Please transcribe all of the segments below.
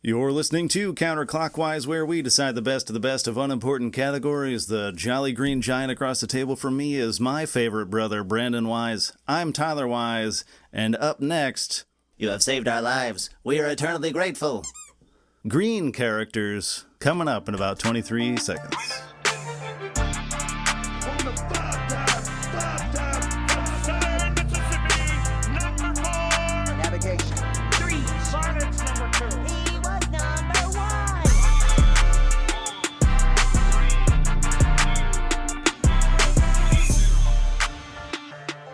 You're listening to Counterclockwise, where we decide the best of the best of unimportant categories. The jolly green giant across the table from me is my favorite brother, Brandon Wise. I'm Tyler Wise, and up next... You have saved our lives. We are eternally grateful. Green characters, coming up in about 23 seconds.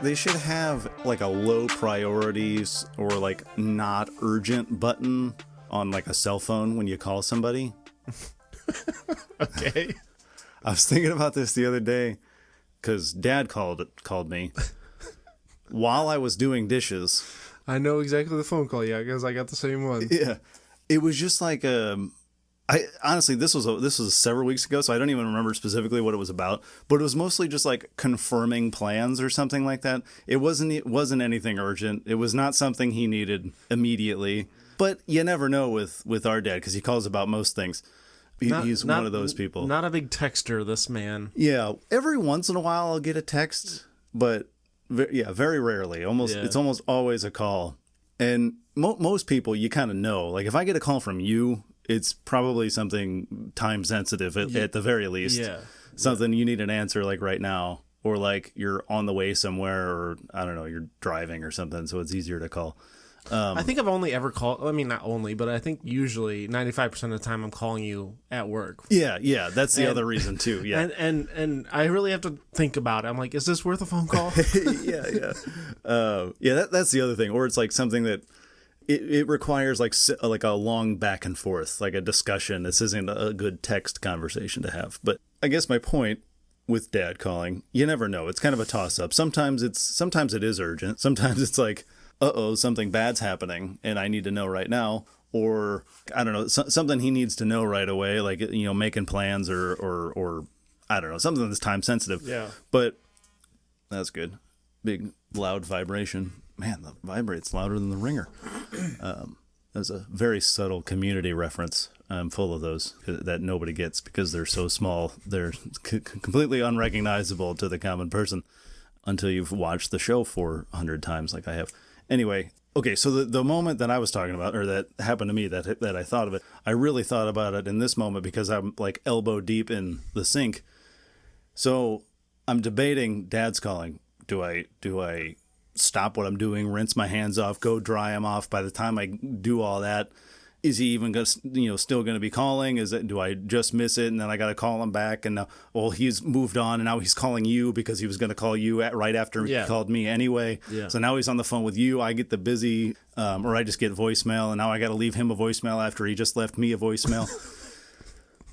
They should have like a low priorities or like not urgent button on like a cell phone when you call somebody. Okay. I was thinking about this the other day because Dad called me while I was doing dishes. I know exactly the phone call, yeah, because I got the same one. Yeah. It was just like honestly, this was several weeks ago, so I don't even remember specifically what it was about. But it was mostly just like confirming plans or something like that. It wasn't anything urgent. It was not something he needed immediately. But you never know with our dad because he calls about most things. He's one of those people. Not a big texter, this man. Yeah, every once in a while I'll get a text, but very rarely. It's almost always a call. And most people you kind of know. Like if I get a call from you, it's probably something time sensitive at the very least. Yeah. Something you need an answer like right now, or like you're on the way somewhere, or I don't know, you're driving or something, so it's easier to call. I think I've only ever called, I mean, not only, but I think usually 95% of the time I'm calling you at work. Yeah, that's the other reason too. Yeah. And I really have to think about it. I'm like, is this worth a phone call? Yeah. That's the other thing. Or it's like something that it requires like a long back and forth, like a discussion. This isn't a good text conversation to have. But I guess my point with Dad calling, you never know. It's kind of a toss up. Sometimes it is urgent. Sometimes it's like, something bad's happening and I need to know right now. Or I don't know, something he needs to know right away, like, you know, making plans or I don't know, something that's time sensitive. Yeah. But that's good. Big loud vibration. Man, that vibrates louder than the ringer. That's a very subtle community reference. I'm full of those that nobody gets because they're so small. They're completely unrecognizable to the common person until you've watched the show 400 times like I have. Anyway, okay, so the moment that I was talking about, or that happened to me, that I thought of it, I really thought about it in this moment because I'm like elbow deep in the sink. So I'm debating Dad's calling. Do I stop what I'm doing, rinse my hands off, go dry them off? By the time I do all that, is he even gonna, still going to be calling? Do I just miss it and then I got to call him back? And he's moved on and now he's calling you because he was going to call you right after he called me anyway. Yeah. So now he's on the phone with you. I get the busy, or I just get voicemail, and now I got to leave him a voicemail after he just left me a voicemail.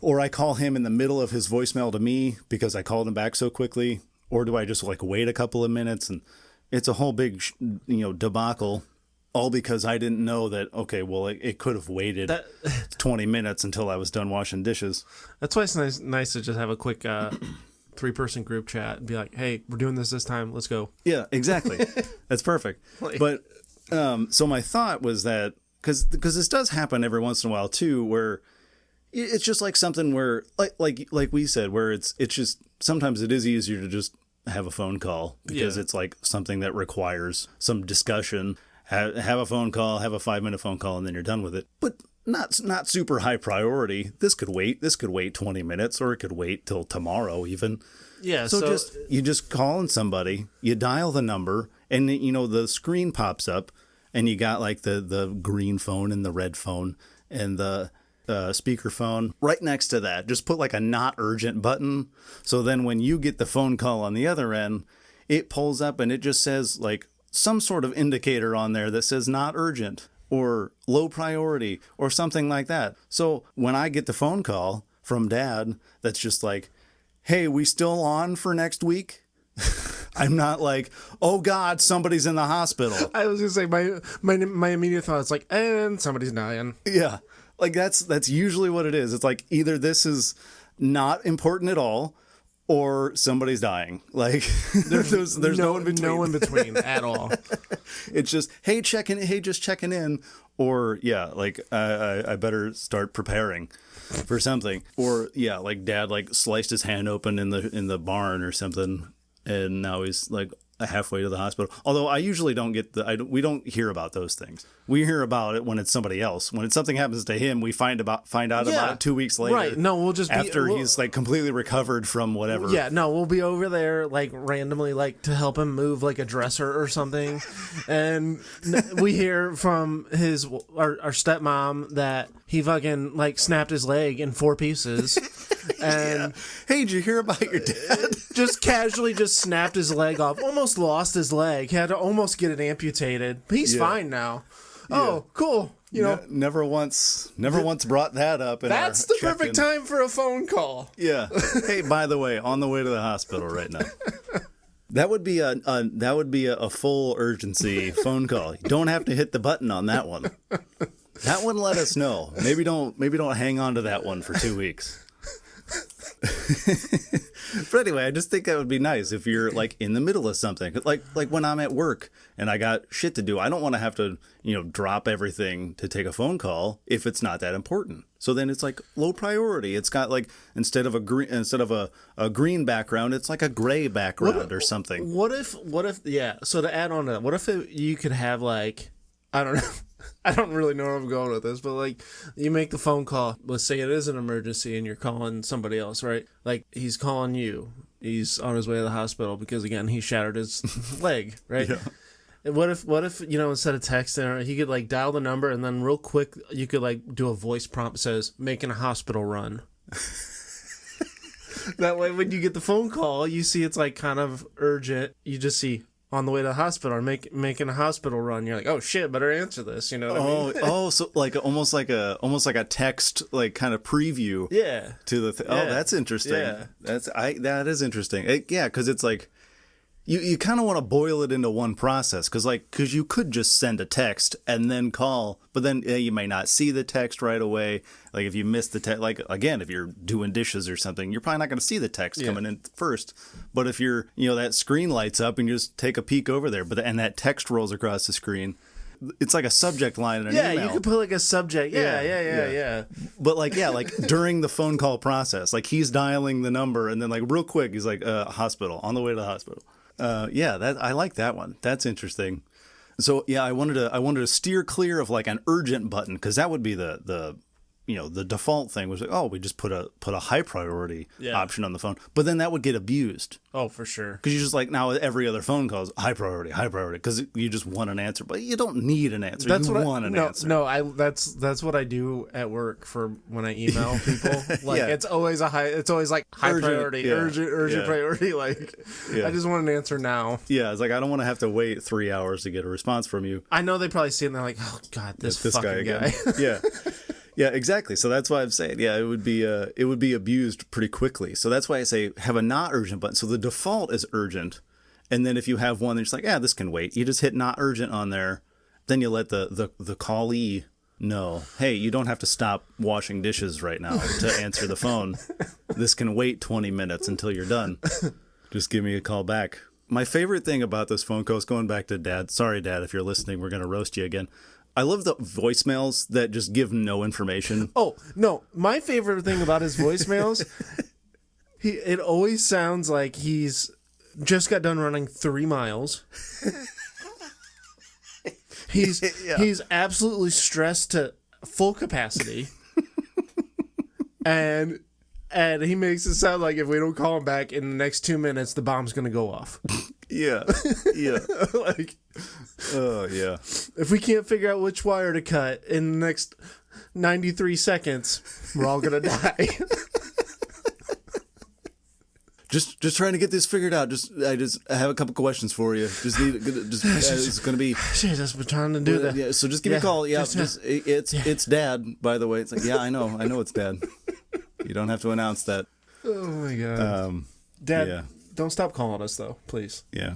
Or I call him in the middle of his voicemail to me because I called him back so quickly. Or do I just like wait a couple of minutes? And it's a whole big, debacle. All because I didn't know that, okay, well, it could have waited 20 minutes until I was done washing dishes. That's why it's nice to just have a quick 3-person group chat and be like, hey, we're doing this time. Let's go. Yeah, exactly. That's perfect. But so my thought was that, because this does happen every once in a while, too, where it's just like something where, like we said, where it's just, sometimes it is easier to just have a phone call because it's like something that requires some discussion. Have a phone call, have a 5-minute phone call, and then you're done with it. But not super high priority. This could wait 20 minutes, or it could wait till tomorrow even. Yeah. So you just calling somebody, you dial the number, and the screen pops up, and you got like the green phone and the red phone and the speaker phone right next to that. Just put like a not urgent button. So then when you get the phone call on the other end, it pulls up and it just says like some sort of indicator on there that says not urgent or low priority or something like that. So when I get the phone call from Dad that's just like, hey, we still on for next week? I'm not like, oh God, somebody's in the hospital. I was gonna say my immediate thought is like, and somebody's dying. Yeah, like that's usually what it is. It's like either this is not important at all, or somebody's dying. Like there's no in between. No in between at all. It's just, hey, just checking in, Or yeah, like I better start preparing for something. Or yeah, like dad like sliced his hand open in the barn or something, and now he's like halfway to the hospital. Although I usually don't get we don't hear about those things. We hear about it when it's somebody else. When something happens to him, we find out about it 2 weeks later. Right. No, we'll just after he's like completely recovered from whatever. Yeah, no, we'll be over there like randomly like to help him move like a dresser or something. And we hear from our stepmom that he fucking like snapped his leg in 4 pieces. And hey, did you hear about your dad? Just casually just snapped his leg off. Almost lost his leg. Had to almost get it amputated. He's fine now. Oh, cool. You know, never once brought that up. That's the perfect time for a phone call. Yeah. Hey, by the way, on the way to the hospital right now. That would be a full urgency phone call. You don't have to hit the button on that one. That one, let us know. Maybe don't hang on to that one for 2 weeks. But anyway, I just think that would be nice if you're like in the middle of something, like when I'm at work and I got shit to do. I don't want to have to drop everything to take a phone call if it's not that important. So then it's like low priority. It's got like instead of a green background, it's like a gray background or something. What if yeah? So to add on to that, what if you could have like, I don't know. I don't really know where I'm going with this, but like you make the phone call. Let's say it is an emergency and you're calling somebody else, right? Like he's calling you. He's on his way to the hospital because again he shattered his leg, right? Yeah. And what if instead of texting, he could like dial the number and then real quick you could like do a voice prompt that says making a hospital run. That way when you get the phone call, you see it's like kind of urgent. You just see on the way to the hospital or making a hospital run. You're like, oh shit, better answer this. You know what I mean? So like almost like a text like kind of preview. Yeah. To the that's interesting. Yeah. That is interesting. Because it's like you kind of want to boil it into one process because you could just send a text and then call, but then you may not see the text right away. Like if you miss the text, like again, if you're doing dishes or something, you're probably not going to see the text coming in first. But if you're, that screen lights up and you just take a peek over there, and that text rolls across the screen, it's like a subject line in an email. Yeah, you could put like a subject. Yeah. But like during the phone call process, like he's dialing the number and then like real quick, he's like, hospital, on the way to the hospital. I like that one. That's interesting. So yeah, I wanted to steer clear of like an urgent button because that would be the default thing was like, oh, we just put a high priority option on the phone, but then that would get abused. Oh, for sure. Because you just like now every other phone call is high priority because you just want an answer, but you don't need an answer. That's you want an answer. No, that's what I do at work for when I email people. Like it's always like high urgent, priority, urgent priority. Like I just want an answer now. Yeah, it's like I don't want to have to wait 3 hours to get a response from you. I know they probably see it and they're like, oh god, this fucking guy. Yeah. Yeah, exactly. So that's why I'm saying, it would be abused pretty quickly. So that's why I say have a not urgent button. So the default is urgent, and then if you have one that's like, this can wait, you just hit not urgent on there. Then you let the callee know, hey, you don't have to stop washing dishes right now to answer the phone. This can wait 20 minutes until you're done. Just give me a call back. My favorite thing about this phone call is going back to Dad. Sorry, Dad, if you're listening, we're going to roast you again. I love the voicemails that just give no information. Oh, no. My favorite thing about his voicemails, it always sounds like he's just got done running 3 miles. He's absolutely stressed to full capacity. And he makes it sound like if we don't call him back in the next 2 minutes, the bomb's going to go off. Yeah. Like, oh, yeah. If we can't figure out which wire to cut in the next 93 seconds, we're all going to die. Just trying to get this figured out. I have a couple questions for you. It's going to be. Shit, I've been trying to do that. Yeah, so just give me a call. Yeah, it's Dad, by the way. It's like, I know it's Dad. You don't have to announce that. Oh my god. Dad, don't stop calling us though, please. Yeah.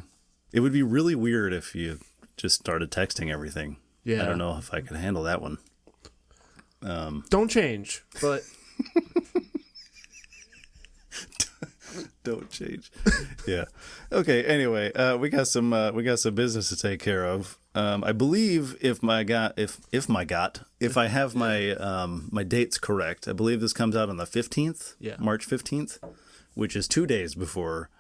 It would be really weird if you just started texting everything. Yeah. I don't know if I could handle that one. Don't change, but don't change. Yeah. Okay, anyway, we got some business to take care of. I believe if I have my my dates correct, I believe this comes out on the 15th, March 15th, which is 2 days before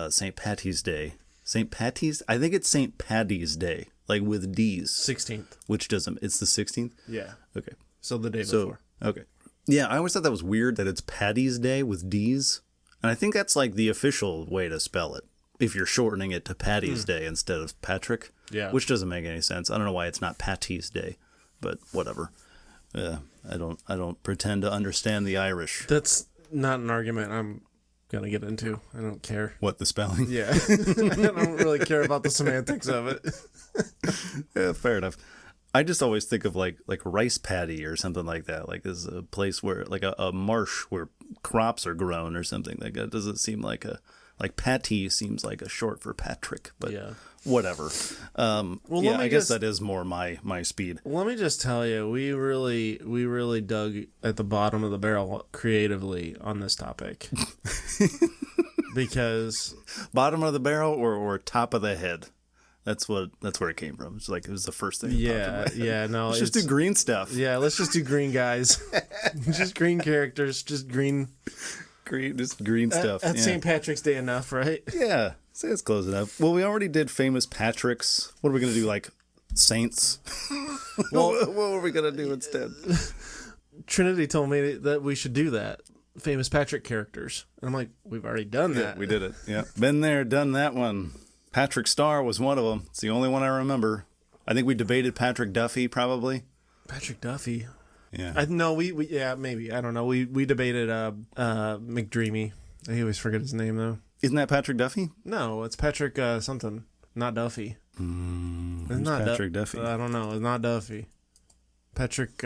St. Patty's Day. St. Patty's? I think it's St. Paddy's Day, like with D's. 16th. Which doesn't, it's the 16th? Yeah. Okay. So the day before. Okay. Yeah, I always thought that was weird that it's Paddy's Day with D's. And I think that's like the official way to spell it, if you're shortening it to Paddy's Day instead of Patrick. Yeah. Which doesn't make any sense. I don't know why it's not Patty's Day, but whatever. I don't pretend to understand the Irish. That's not an argument I'm gonna get into. I don't care. What, the spelling? Yeah. I don't really care about the semantics of it. Yeah, fair enough. I just always think of like rice paddy or something like that. Like this is a place where like a marsh where crops are grown or something. Like that doesn't seem like Patty seems like a short for Patrick, but whatever. I guess that is more my speed. Let me just tell you, we really dug at the bottom of the barrel creatively on this topic. Because bottom of the barrel or top of the head. That's where it came from. It was the first thing. No. Let's just do green stuff. Yeah, let's just do green guys. Just green characters. Just green stuff. That's St. Patrick's Day enough, right? Yeah, say it's close enough. Well, we already did famous Patricks. What are we gonna do? Like saints? Well, what were we gonna do instead? Trinity told me that we should do that. Famous Patrick characters, and I'm like, we've already done that. Yeah, we did it. Yeah, been there, done that one. Patrick Starr was one of them. It's the only one I remember. I think we debated Patrick Duffy, probably. Patrick Duffy. Yeah. Maybe. I don't know. We debated McDreamy. I always forget his name though. Isn't that Patrick Duffy? No, it's Patrick something. Not Duffy. It's not Patrick Duffy. I don't know. It's not Duffy. Patrick.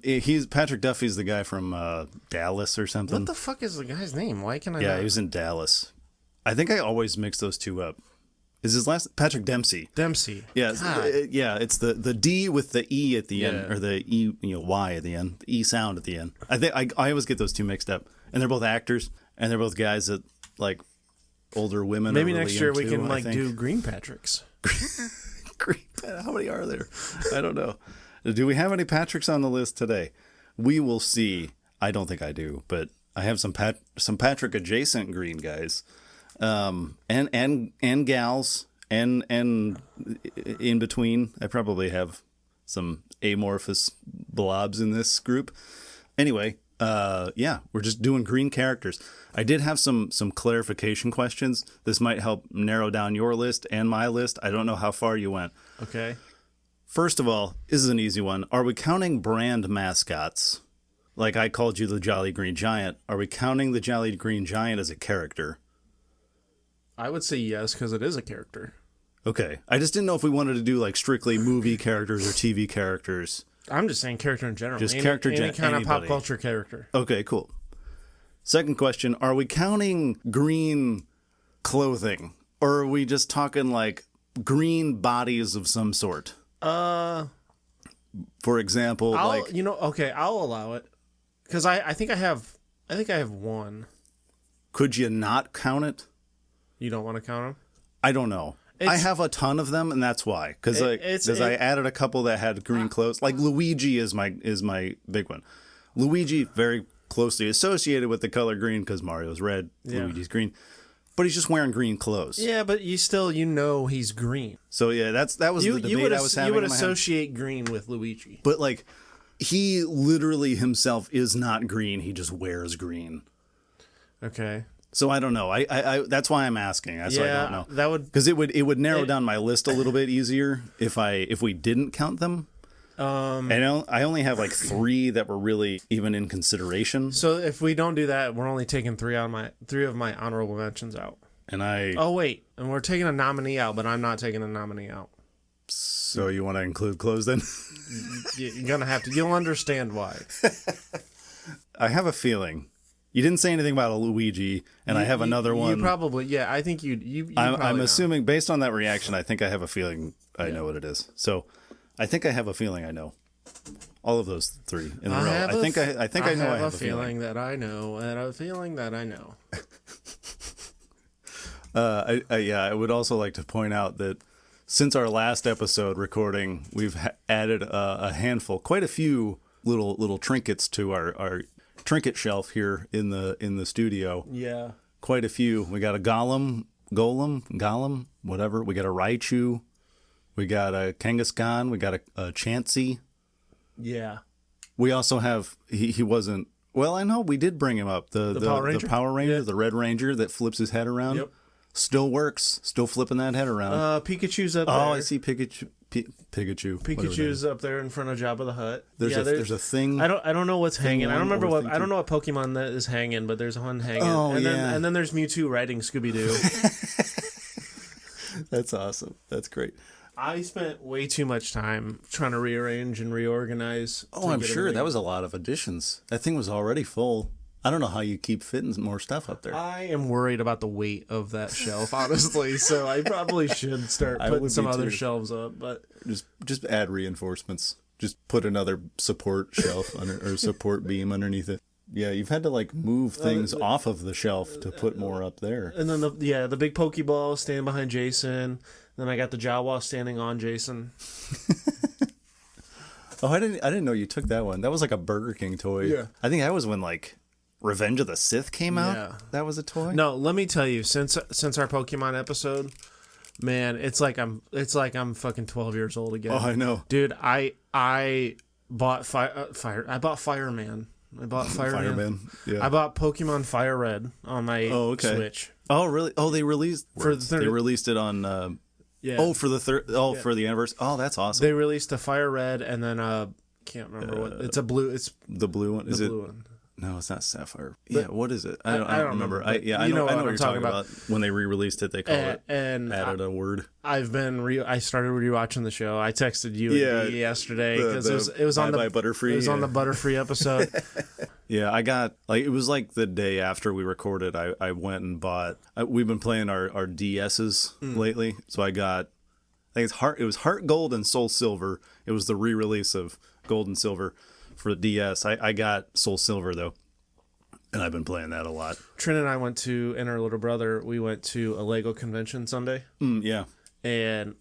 He's Patrick Duffy's the guy from Dallas or something. What the fuck is the guy's name? Why can I? Yeah, he was in Dallas. I think I always mix those two up. Is his last Patrick Dempsey? Yeah, it's the D with the E at the end, or the E, Y at the end, the E sound at the end. I think I always get those two mixed up, and they're both actors, and they're both guys that like older women. Maybe really next year we can do Green Patricks. How many are there? I don't know. Do we have any Patricks on the list today? We will see. I don't think I do, but I have some Patrick adjacent green guys. And gals and in between. I probably have some amorphous blobs in this group. Anyway, we're just doing green characters. I did have some clarification questions. This might help narrow down your list and my list. I don't know how far you went. Okay. First of all, this is an easy one. Are we counting brand mascots? Like I called you the Jolly Green Giant. Are we counting the Jolly Green Giant as a character? I would say yes, because it is a character. Okay. I just didn't know if we wanted to do like strictly movie characters or TV characters. I'm just saying character in general. Just any kind of pop culture character. Okay, cool. Second question, are we counting green clothing? Or are we just talking like green bodies of some sort? For example, I'll allow it. Because I think I have one. Could you not count it? You don't want to count them? I don't know. I have a ton of them, and that's why. Because I added a couple that had green clothes. Like Luigi is my big one. Luigi, very closely associated with the color green because Mario's red, Luigi's green. But he's just wearing green clothes. Yeah, but he's green. So yeah, that was the debate I was having. You would associate green with Luigi. But like, he literally himself is not green. He just wears green. Okay. So I don't know. I that's why I'm asking. So I don't know. That would, because it would narrow down my list a little bit easier if we didn't count them. And I only have like 3 that were really even in consideration. So if we don't do that, we're only taking 3 of my honorable mentions out. And and we're taking a nominee out, but I'm not taking a nominee out. So you want to include clothes then? You're gonna have to. You'll understand why. I have a feeling. You didn't say anything about a Luigi, and I have another one. You probably, yeah. I think you I'm assuming, based on that reaction, I think I have a feeling I know what it is. So, I think I have a feeling I know all of those 3 in a row. I think I know. I have a feeling that I know, and a feeling that I know. I would also like to point out that since our last episode recording, we've added a handful, quite a few little trinkets to our trinket shelf here in the studio. Yeah. Quite a few. We got a golem, whatever. We got a Raichu. We got a Kangaskhan. We got a Chansey. Yeah. We also have, he wasn't, well, I know we did bring him up. The Power Ranger, the Red Ranger that flips his head around. Yep. Still works. Still flipping that head around. Pikachu's up there. Oh, I see Pikachu. Pikachu's up there in front of Jabba the Hutt. There's a thing. I don't know what's hanging. I don't remember what. I don't know what Pokemon that is hanging, but there's one hanging. Oh, and then there's Mewtwo riding Scooby Doo. That's awesome. That's great. I spent way too much time trying to rearrange and reorganize. Oh, I'm sure that was a lot of additions. That thing was already full. I don't know how you keep fitting more stuff up there. I am worried about the weight of that shelf, honestly. So I probably should start putting some other shelves up. But just add reinforcements. Just put another support shelf or support beam underneath it. Yeah, you've had to like move things off of the shelf to put more up there. And then the big Pokeball standing behind Jason. Then I got the Jawa standing on Jason. Oh, I didn't know you took that one. That was like a Burger King toy. Yeah. I think that was when like Revenge of the Sith came out. Yeah. That was a toy. No, let me tell you, since our Pokemon episode, man, it's like I'm fucking 12 years old again. Oh, I know, dude. I bought I bought Fireman. I bought Fireman. Yeah. I bought Pokemon Fire Red on my Switch. Oh, really? Oh, they released they released it on. Yeah. Oh, for the for the anniversary. Oh, that's awesome. They released the Fire Red and then can't remember what it's a blue. It's the blue one. Is the it? blue one. No, it's not Sapphire. Yeah, what is it? I don't remember. I know what you're talking about. When they re-released it, they called it and added a word. I started rewatching the show. I texted you yesterday because it was on the Butterfree. It was on the Butterfree episode. Yeah, I got it was like the day after we recorded. I went and bought. We've been playing our DSs lately, so I got. I think it was Heart Gold and Soul Silver. It was the re-release of Gold and Silver. For the DS, I got Soul Silver though, and I've been playing that a lot. Trin and I and our little brother, we went to a Lego convention Sunday. Yeah, and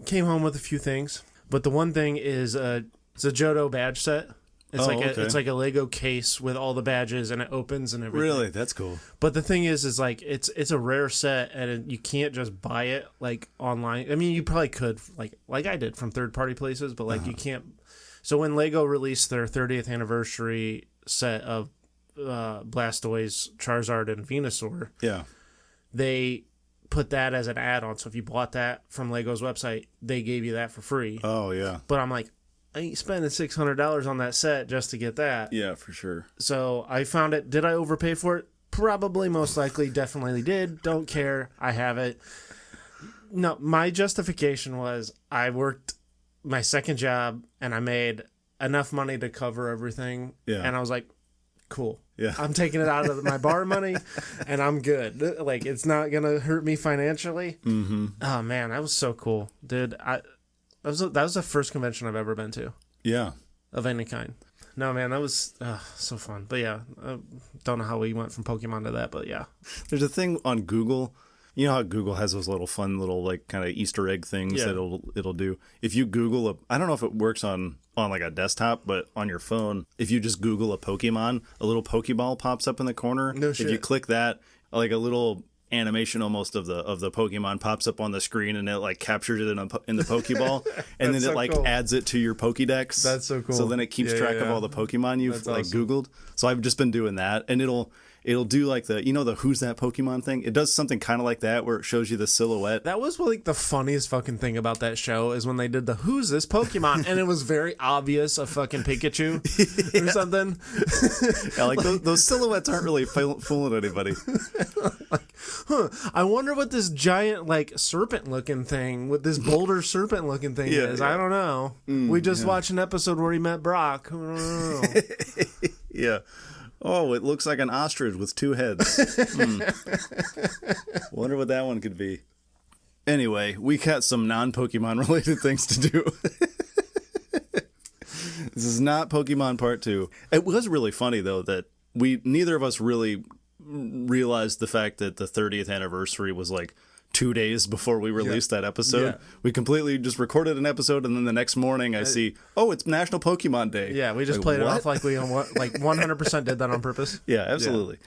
came home with a few things. But the one thing is it's a Johto badge set. It's like a Lego case with all the badges, and it opens and everything. Really, that's cool. But the thing is like it's a rare set, and you can't just buy it like online. I mean, you probably could like I did from third party places, but like you can't. So when Lego released their 30th anniversary set of Blastoise, Charizard, and Venusaur, they put that as an add-on. So if you bought that from Lego's website, they gave you that for free. Oh, yeah. But I'm like, I ain't spending $600 on that set just to get that. Yeah, for sure. So I found it. Did I overpay for it? Probably, most likely, definitely did. Don't care. I have it. No, my justification was I worked my second job and I made enough money to cover everything. Yeah. And I was like, cool. Yeah. I'm taking it out of my bar money and I'm good. Like, it's not going to hurt me financially. Mm-hmm. Oh, man, that was so cool. Dude, that was the first convention I've ever been to. Yeah. Of any kind. No, man, that was so fun. But yeah, I don't know how we went from Pokemon to that, but yeah. There's a thing on Google. You know how Google has those little fun little like kind of Easter egg things that it'll do. If you Google I don't know if it works on like a desktop, but on your phone, if you just Google a Pokemon, a little Pokeball pops up in the corner. No shit. If you click that, like a little animation almost of the Pokemon pops up on the screen, and it like captures it in the Pokeball, and then it like adds it to your Pokédex. That's so cool. So then it keeps track of all the Pokemon you've Googled. So I've just been doing that, and it'll do like the Who's That Pokemon thing. It does something kind of like that where it shows you the silhouette. That was like the funniest fucking thing about that show is when they did the Who's This Pokemon, and it was very obvious a fucking Pikachu or something. Yeah, like those silhouettes aren't really fooling anybody. I wonder what this giant like serpent looking thing with this boulder serpent looking thing is. I don't know. We just watched an episode where he met Brock. I don't know. Yeah. Oh, it looks like an ostrich with two heads. Wonder what that one could be. Anyway, we got some non-Pokemon related things to do. This is not Pokemon Part 2. It was really funny, though, that neither of us really realized the fact that the 30th anniversary was like 2 days before we released that episode. Yeah. We completely just recorded an episode, and then the next morning I see, oh, it's National Pokemon Day. Yeah, we just played it off like we 100% did that on purpose. Yeah, absolutely.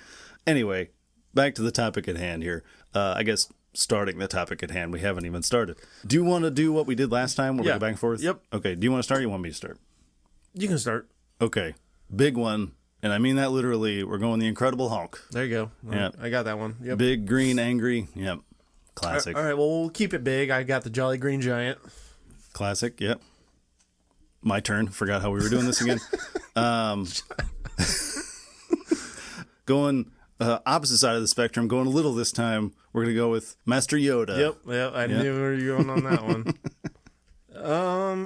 Anyway, back to the topic at hand here. I guess starting the topic at hand, we haven't even started. Do you want to do what we did last time where we go back and forth? Yep. Okay, do you want to start or you want me to start? You can start. Okay, big one, and I mean that literally. We're going the Incredible Hulk. There you go. Yeah. I got that one. Yep. Big, green, angry. Yep. Classic. All right, well, we'll keep it big. I got the Jolly Green Giant. Classic, yep. My turn. Forgot how we were doing this again. Going opposite side of the spectrum, going a little this time. We're going to go with Master Yoda. Yep. I knew where you were going on that one.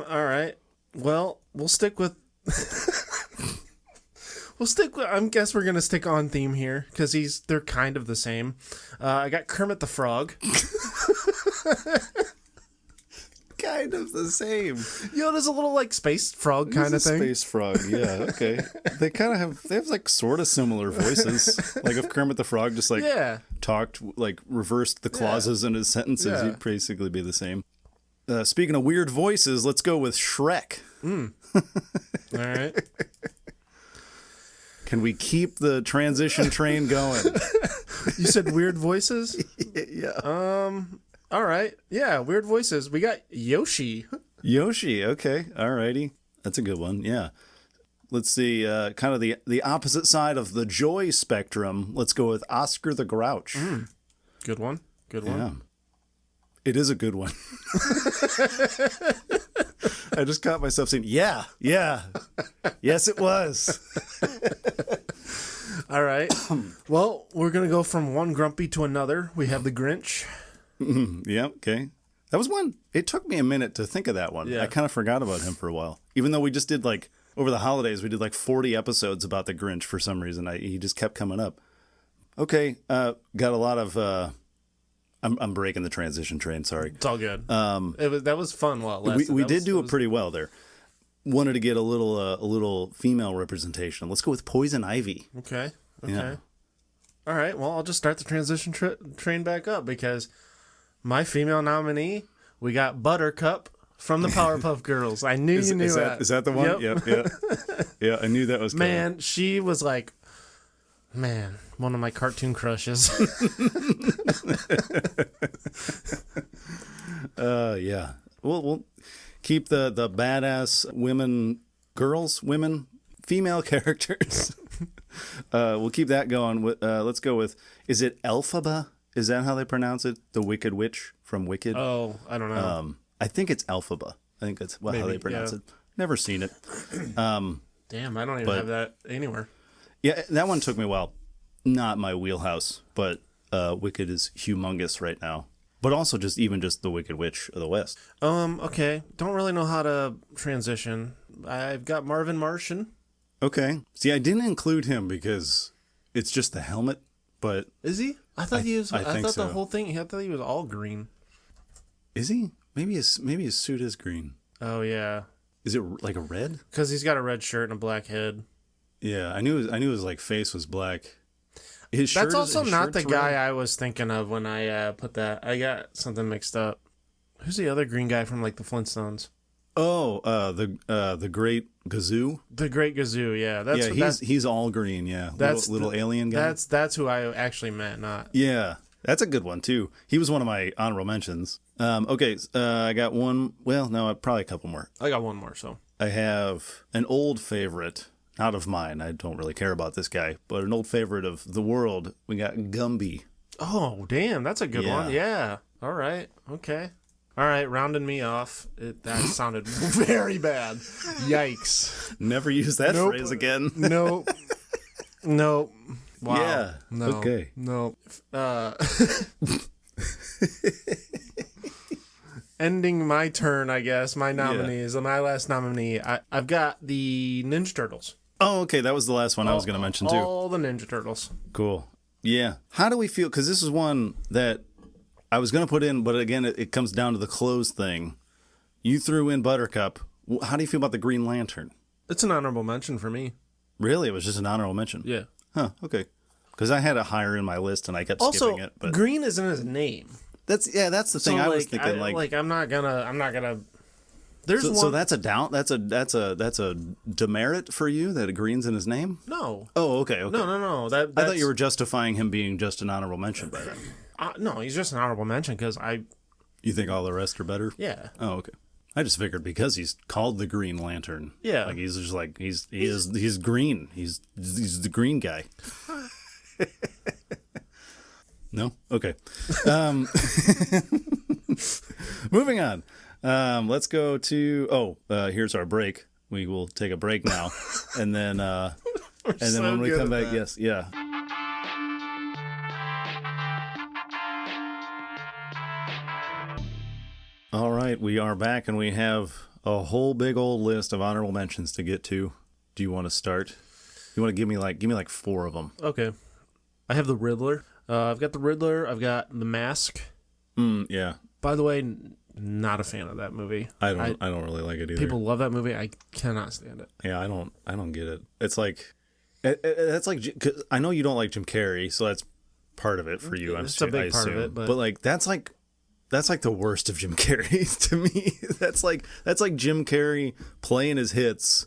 All right. Well, we'll stick with... I guess we're going to stick on theme here, because they're kind of the same. I got Kermit the Frog. Kind of the same. There's a little, like, space frog kind of thing. Space frog, yeah, okay. They have, like, sort of similar voices. Like, if Kermit the Frog just, like, talked, like, reversed the clauses in his sentences, he'd basically be the same. Speaking of weird voices, let's go with Shrek. All right. Can we keep the transition train going? You said weird voices? Yeah. All right. Yeah, weird voices. We got Yoshi. Yoshi, okay. Alrighty. That's a good one, yeah. Let's see, kind of the opposite side of the joy spectrum. Let's go with Oscar the Grouch. Good one. Yeah. It is a good one. I just caught myself saying, yeah. Yes, it was. All right. Well, we're going to go from one grumpy to another. We have the Grinch. Yeah, okay. That was one. It took me a minute to think of that one. Yeah. I kind of forgot about him for a while. Even though we just did over the holidays, we did 40 episodes about the Grinch for some reason. He just kept coming up. Okay. Got a lot of... I'm breaking the transition train, sorry. It's all good. That was fun while it lasted. We did do it pretty well there. Wanted to get a little female representation. Let's go with Poison Ivy. Okay. Yeah. All right. Well, I'll just start the transition train back up, because my female nominee, we got Buttercup from the Powerpuff Girls. I knew you knew that. Is that the one? Yep. Yeah. Yeah, I knew that was coming. Man, she was like, one of my cartoon crushes. Yeah. We'll keep the badass women, female characters. We'll keep that going. Let's go with, is it Elphaba? Is that how they pronounce it? The Wicked Witch from Wicked? Oh, I don't know. I think it's Elphaba. I think that's how they pronounce it. Never seen it. Damn, I don't even have that anywhere. Yeah, that one took me a while. Not my wheelhouse, but Wicked is humongous right now. But also just the Wicked Witch of the West. Okay. Don't really know how to transition. I've got Marvin Martian. Okay. See, I didn't include him because it's just the helmet, but... Is he? I thought he was... I think thought so. the whole thing... I thought he was all green. Is he? Maybe his suit is green. Oh, yeah. Is it like a red? Because he's got a red shirt and a black head. Yeah, I knew his face was black. His shirt That's also not the shirt's guy red? I was thinking of when I put that. I got something mixed up. Who's the other green guy from the Flintstones? Oh, the Great Gazoo. The Great Gazoo, yeah. He's all green. Yeah, That's little alien guy. That's who I actually meant, not. Yeah, that's a good one too. He was one of my honorable mentions. Okay, I got one. Well, no, probably a couple more. I got one more. So I have an old favorite. Not of mine. I don't really care about this guy, but an old favorite of the world. We got Gumby. Oh, damn, that's a good one. Yeah. All right. Okay. All right, rounding me off. That sounded very bad. Yikes. Never use that phrase again. Nope. Wow. Yeah. No. Okay. No. Ending my turn, I guess. My nominees. My last nominee. I've got the Ninja Turtles. Oh, okay. That was the last one I was going to mention too. All the Ninja Turtles. Cool. Yeah. How do we feel? Because this is one that I was going to put in, but again, it comes down to the clothes thing. You threw in Buttercup. How do you feel about the Green Lantern? It's an honorable mention for me. Really? It was just an honorable mention? Yeah. Huh. Okay. Because I had it higher in my list and I kept Also, skipping it. But green isn't his name. That's the thing. I was thinking I'm not gonna. There's one. So that's a down. That's a demerit for you that green's in his name. No. Oh, okay. No. I thought you were justifying him being just an honorable mention by that. No, he's just an honorable mention because You think all the rest are better? Yeah. Oh, okay. I just figured because he's called the Green Lantern. Yeah. Like he's just like he's green. He's the green guy. No? Okay. Moving on. Let's go to here's our break. We will take a break now. And then when we come back, yes, yeah. All right, we are back and we have a whole big old list of honorable mentions to get to. Do you want to start? You want to give me like 4 of them? Okay. I have the Riddler. I've got the Riddler. I've got the Mask. Yeah. By the way, not a fan of that movie. I don't really like it either. People love that movie. I cannot stand it. Yeah, I don't get it. It's like that's like 'cause I know you don't like Jim Carrey, so that's part of it for you. It's a big part of it, but like that's like the worst of Jim Carrey to me. That's like Jim Carrey playing his hits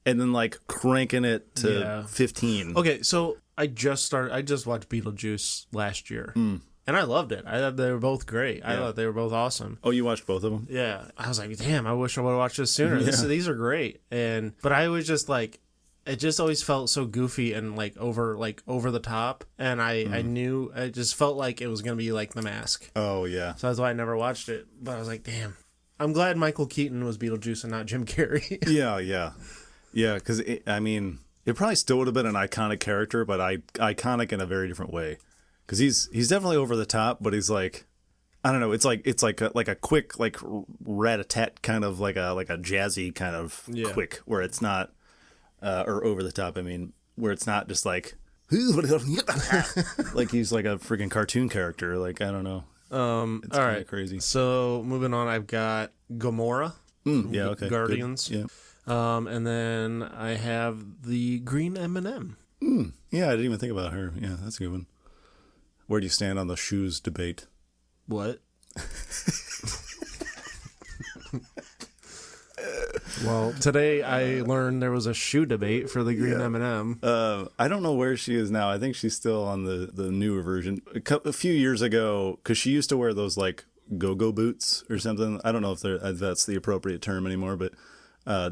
and then like cranking it to 15. Okay, so I just watched Beetlejuice last year. And I loved it. I thought they were both great. I thought they were both awesome. Oh, you watched both of them? Yeah. I was like, damn, I wish I would have watched this sooner. These are great. But I was just like, it just always felt so goofy and like over the top. And I knew, I just felt like it was going to be like The Mask. Oh, yeah. So that's why I never watched it. But I was like, damn. I'm glad Michael Keaton was Beetlejuice and not Jim Carrey. Yeah. Because, it probably still would have been an iconic character, but iconic in a very different way. Because he's definitely over the top, but he's like, I don't know. It's like a quick like rat-a-tat kind of like a jazzy kind of quick where it's not or over the top. I mean, where it's not just like like he's like a freaking cartoon character. Like I don't know. It's all right, crazy. So moving on, I've got Gamora. Yeah. Okay. Guardians. Good. Yeah. And then I have the Green M&M. Yeah, I didn't even think about her. Yeah, that's a good one. Where do you stand on the shoes debate? What? Well, today I learned there was a shoe debate for the Green M&M. I don't know where she is now. I think she's still on the newer version. A few years ago, because she used to wear those like go-go boots or something. I don't know if that's the appropriate term anymore, but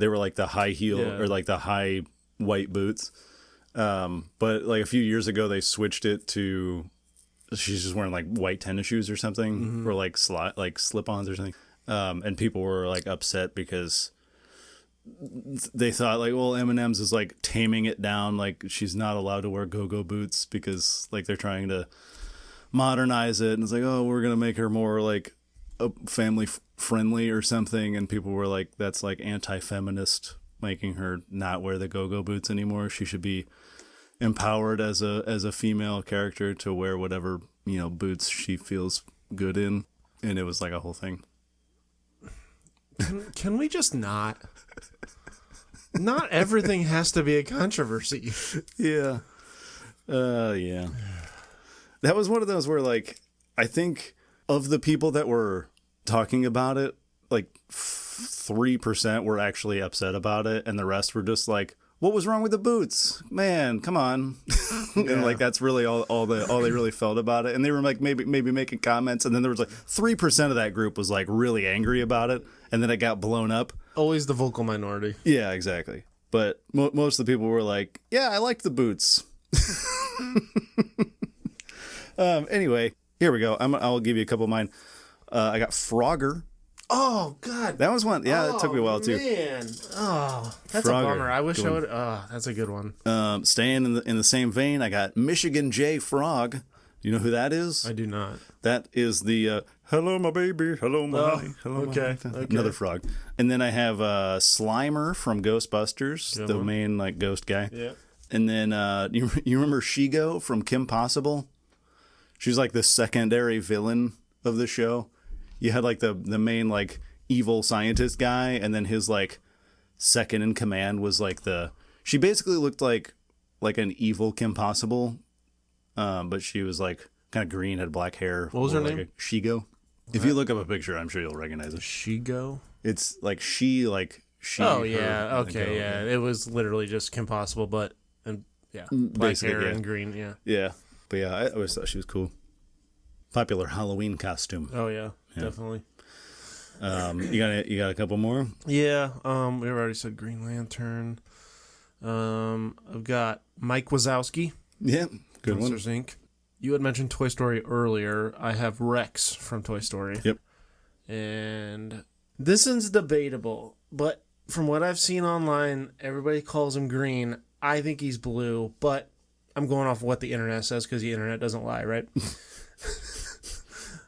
they were like the high heel or like the high white boots. But like a few years ago, they switched it to... She's just wearing like white tennis shoes or something, or like slip-ons or something. And people were like upset because they thought like, well, M&M's is like taming it down. Like she's not allowed to wear go-go boots because like they're trying to modernize it. And it's like, oh, we're going to make her more like family friendly or something. And people were like, that's like anti-feminist, making her not wear the go-go boots anymore. She should be empowered as a female character to wear whatever, boots she feels good in. And it was like a whole thing. Can we just not? Not everything has to be a controversy. Yeah. Yeah. That was one of those where like, I think of the people that were talking about it, like 3% were actually upset about it. And the rest were just like, what was wrong with the boots? Man, come on. And like that's really all they really felt about it. And they were like maybe making comments, and then there was like 3% of that group was like really angry about it, and then it got blown up. Always the vocal minority. Yeah, exactly. But most of the people were like, yeah, I liked the boots. Anyway, here we go. I'll give you a couple of mine. I got Frogger. Oh, God. That was one. Yeah, it took me a while, too. Man. Oh, that's Frogger. a bummer. I wish I would. Oh, that's a good one. Staying in the same vein, I got Michigan J. Frog. Do you know who that is? I do not. That is the hello, my baby. Hello, my honey. Hello, okay. my honey. Another frog. And then I have Slimer from Ghostbusters, the main like ghost guy. Yeah. And then you remember Shigo from Kim Possible? She's like the secondary villain of the show. You had like the main like evil scientist guy, and then his like second in command was like she basically looked like an evil Kim Possible, but she was like kind of green, had black hair. What was her name? Shigo. If you look up a picture, I'm sure you'll recognize it. Shigo? It's like she. Oh, her, yeah. Okay, yeah. It was literally just Kim Possible, but, and yeah, black basically, hair yeah. and green, yeah. Yeah. But yeah, I always thought she was cool. Popular Halloween costume. Oh, yeah, definitely. You got a couple more? Yeah, we already said Green Lantern. I've got Mike Wazowski. Yeah, good one. Monsters, Inc. You had mentioned Toy Story earlier. I have Rex from Toy Story. Yep. And this one's debatable, but from what I've seen online, everybody calls him green. I think he's blue, but I'm going off what the internet says because the internet doesn't lie, right?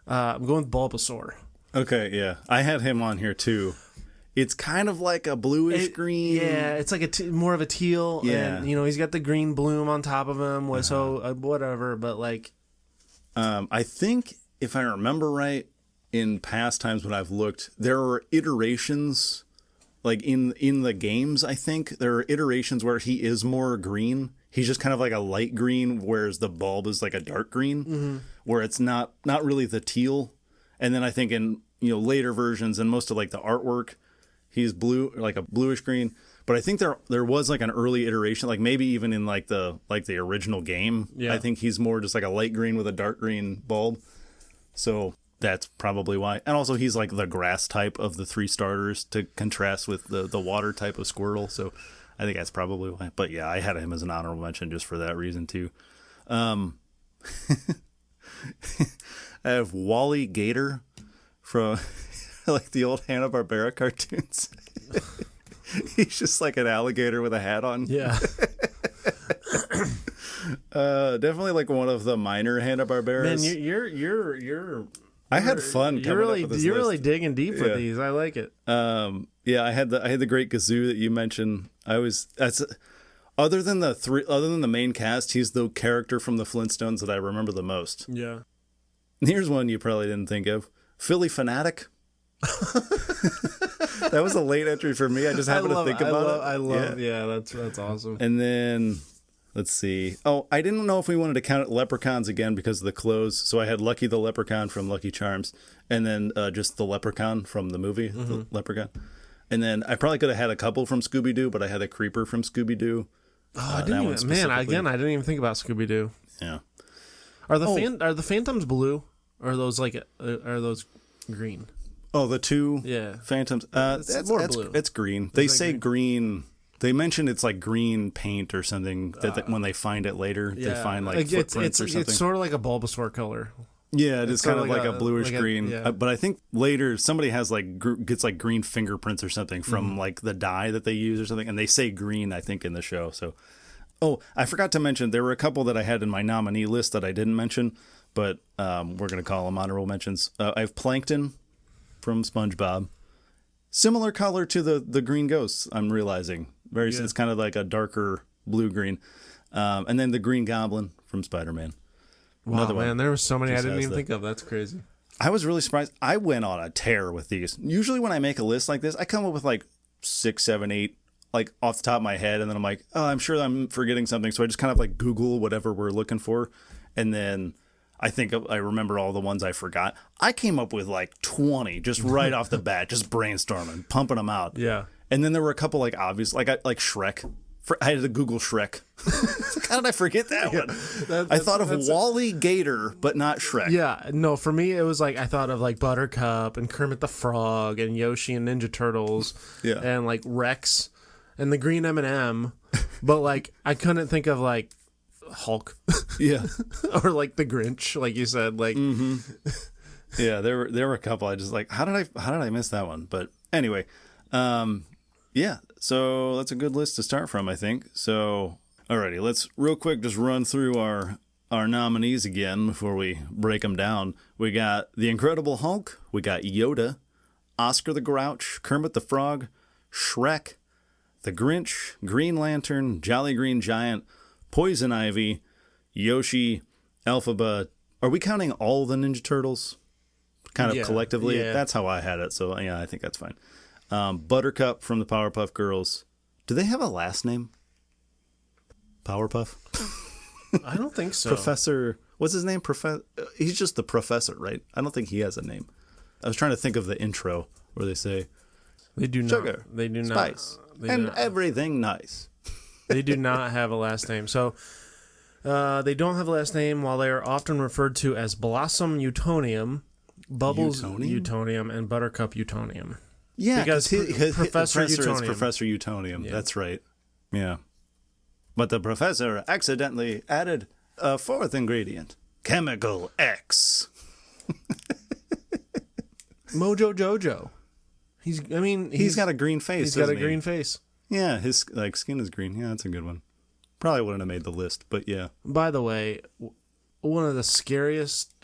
I'm going with Bulbasaur. Okay, yeah. I had him on here too. It's kind of like a bluish green. Yeah, it's like more of a teal. Yeah. And, he's got the green bloom on top of him. So, whatever, but like... I think, if I remember right, in past times when I've looked, there are iterations, like in the games, I think, there are iterations where he is more green. He's just kind of like a light green, whereas the bulb is like a dark green, where it's not really the teal. And then I think in later versions and most of like the artwork, he's blue, like a bluish green. But I think there was like an early iteration, like maybe even in like the original game. Yeah. I think he's more just like a light green with a dark green bulb. So that's probably why. And also he's like the grass type of the three starters to contrast with the water type of Squirtle. So I think that's probably why. But yeah, I had him as an honorable mention just for that reason too. I have Wally Gator from like the old Hanna-Barbera cartoons. He's just like an alligator with a hat on. Yeah. Definitely like one of the minor Hanna-Barberas. Man, you're I had fun coming up with this You're list. really digging deep with these. I like it. Yeah, I had the Great Gazoo that you mentioned. Other than the main cast, he's the character from the Flintstones that I remember the most. Yeah. And here's one you probably didn't think of. Philly Fanatic. That was a late entry for me. I just happened to think about it. That's awesome. And then let's see. Oh, I didn't know if we wanted to count leprechauns again because of the clothes. So I had Lucky the Leprechaun from Lucky Charms, and then just the Leprechaun from the movie, the Leprechaun. And then I probably could have had a couple from Scooby-Doo, but I had a Creeper from Scooby-Doo. Oh, I didn't even think about Scooby-Doo. Yeah. Are the Phantoms blue? Or are those are those green? Oh, the two Phantoms. That's more blue. It's green. They say green. They mention it's like green paint or something that when they find it later, they find like footprints or something. It's sort of like a Bulbasaur color. Yeah, it's kind of like a bluish green. But I think later somebody has gets green fingerprints or something from like the dye that they use or something, and they say green, I think, in the show. So, I forgot to mention there were a couple that I had in my nominee list that I didn't mention, but we're gonna call them honorable mentions. I have Plankton from SpongeBob, similar color to the green ghosts. I'm realizing it's kind of like a darker blue green, and then the Green Goblin from Spider-Man. Wow, man, there were so many I didn't even think of. That's crazy. I was really surprised. I went on a tear with these. Usually when I make a list like this, I come up with like 6, 7, 8, like off the top of my head. And then I'm like, oh, I'm sure I'm forgetting something. So I just kind of like Google whatever we're looking for. And then I think I remember all the ones I forgot. I came up with like 20 just right off the bat, just brainstorming, pumping them out. Yeah. And then there were a couple like obvious, like Shrek. I had to Google Shrek. How did I forget that one? I thought of Wally Gator, but not Shrek. Yeah, no, for me, it was like I thought of like Buttercup and Kermit the Frog and Yoshi and Ninja Turtles and like Rex and the Green M&M. But like, I couldn't think of like Hulk. Yeah. Or like the Grinch, like you said. Like, Yeah, there were a couple. I just like, how did I miss that one? But anyway, yeah. So that's a good list to start from, I think. So, alrighty, let's real quick just run through our nominees again before we break them down. We got The Incredible Hulk, we got Yoda, Oscar the Grouch, Kermit the Frog, Shrek, The Grinch, Green Lantern, Jolly Green Giant, Poison Ivy, Yoshi, Elphaba. Are we counting all the Ninja Turtles? Kind of collectively? Yeah. That's how I had it, so yeah, I think that's fine. Buttercup from the Powerpuff Girls. Do they have a last name? Powerpuff? I don't think so. Professor, what's his name? He's just the professor, right? I don't think he has a name. I was trying to think of the intro where they say, They do not. sugar, They do not. spice, They and do not, everything nice. they do not have a last name. So they don't have a last name while they are often referred to as Blossom Utonium, Bubbles Utonium? Utonium, and Buttercup Utonium. Yeah, Because his Professor professor is Utonium. Professor Utonium. Yeah. That's right. Yeah. But the professor accidentally added a fourth ingredient, Chemical X. Mojo Jojo. He's He's got a green face. He's got a doesn't he? green face. Yeah, his skin is green. Yeah, that's a good one. Probably wouldn't have made the list, but yeah. By the way, one of the scariest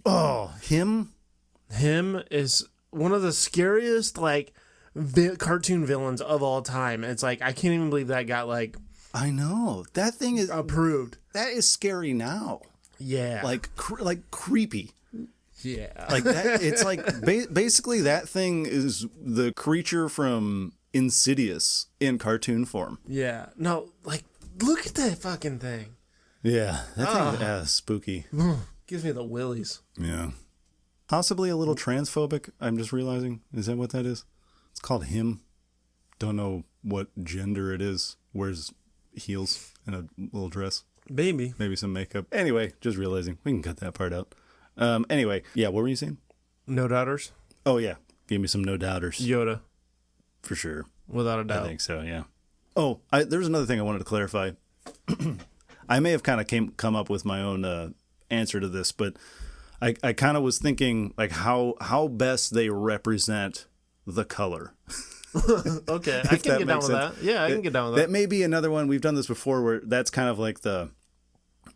Oh, him? him is one of the scariest cartoon villains of all time. It's like I can't even believe that got I know. That thing is approved. that is scary now. Yeah. Like creepy. yeah. Like that it's like basically that thing is the creature from Insidious in cartoon form. yeah. No, look at that fucking thing. Yeah, that thing is spooky. Gives me the willies. Yeah. Possibly a little transphobic, I'm just realizing. Is that what that is? It's called him. Don't know what gender it is. Wears heels and a little dress. Baby. Maybe some makeup. Anyway, just realizing. We can cut that part out. Anyway, yeah, what were you saying? No doubters. Oh, yeah. Give me some no doubters. Yoda. For sure. Without a doubt. I think so, yeah. Oh, there's another thing I wanted to clarify. I may have kind of come up with my own answer to this, but I kind of was thinking how best they represent the color. Okay, I can get down with that. Yeah, I can get down with that. That may be another one. We've done this before where that's kind of like the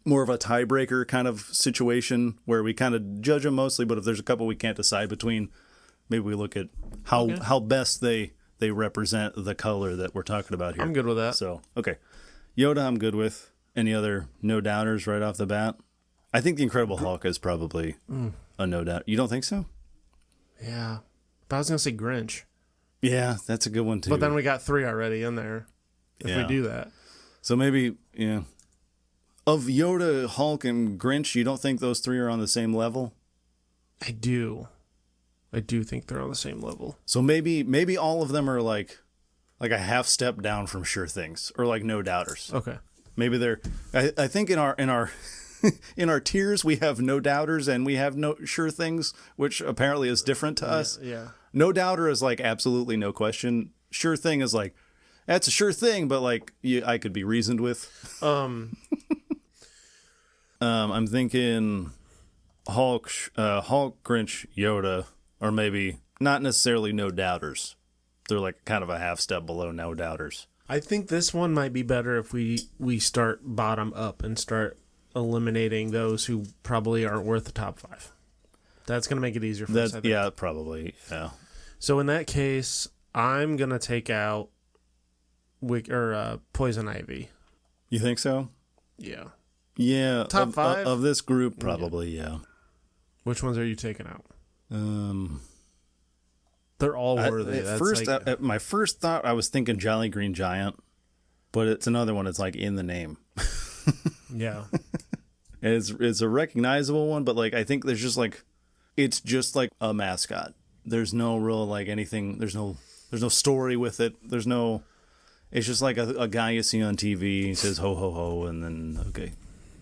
more of a tiebreaker kind of situation where we kind of judge them mostly, but if there's a couple we can't decide between, maybe we look at how best they represent the color that we're talking about here. I'm good with that. So, okay. Yoda, I'm good with. Any other no doubters right off the bat? I think the Incredible Hulk is probably a no doubt. You don't think so? Yeah. But I was going to say Grinch. Yeah, that's a good one too. But then we got 3 already in there if we do that. So maybe, yeah. Of Yoda, Hulk, and Grinch, you don't think those 3 are on the same level? I do think they're on the same level. So maybe all of them are like a half step down from sure things or like no doubters. Okay. Maybe they're I think in our in our tiers we have no doubters and we have no sure things, which apparently is different to us. Yeah. No doubter is like absolutely no question. Sure thing is like that's a sure thing, but like I could be reasoned with. I'm thinking Hulk, Grinch, Yoda, or maybe not necessarily no doubters. They're like kind of a half step below no doubters. I think this one might be better if we start bottom up and start eliminating those who probably aren't worth the top 5. That's going to make it easier for us, I think. Yeah, probably, yeah. So in that case, I'm going to take out Poison Ivy. You think so? Yeah. Yeah. Top 5? Of this group, probably, yeah. Which ones are you taking out? They're all worthy. My first thought, I was thinking Jolly Green Giant, but it's another one. It's like in the name. Yeah. And it's a recognizable one, but like I think there's just like it's just like a mascot. There's no real like anything. There's no story with it. It's just like a guy you see on TV. He says ho ho ho, and then okay,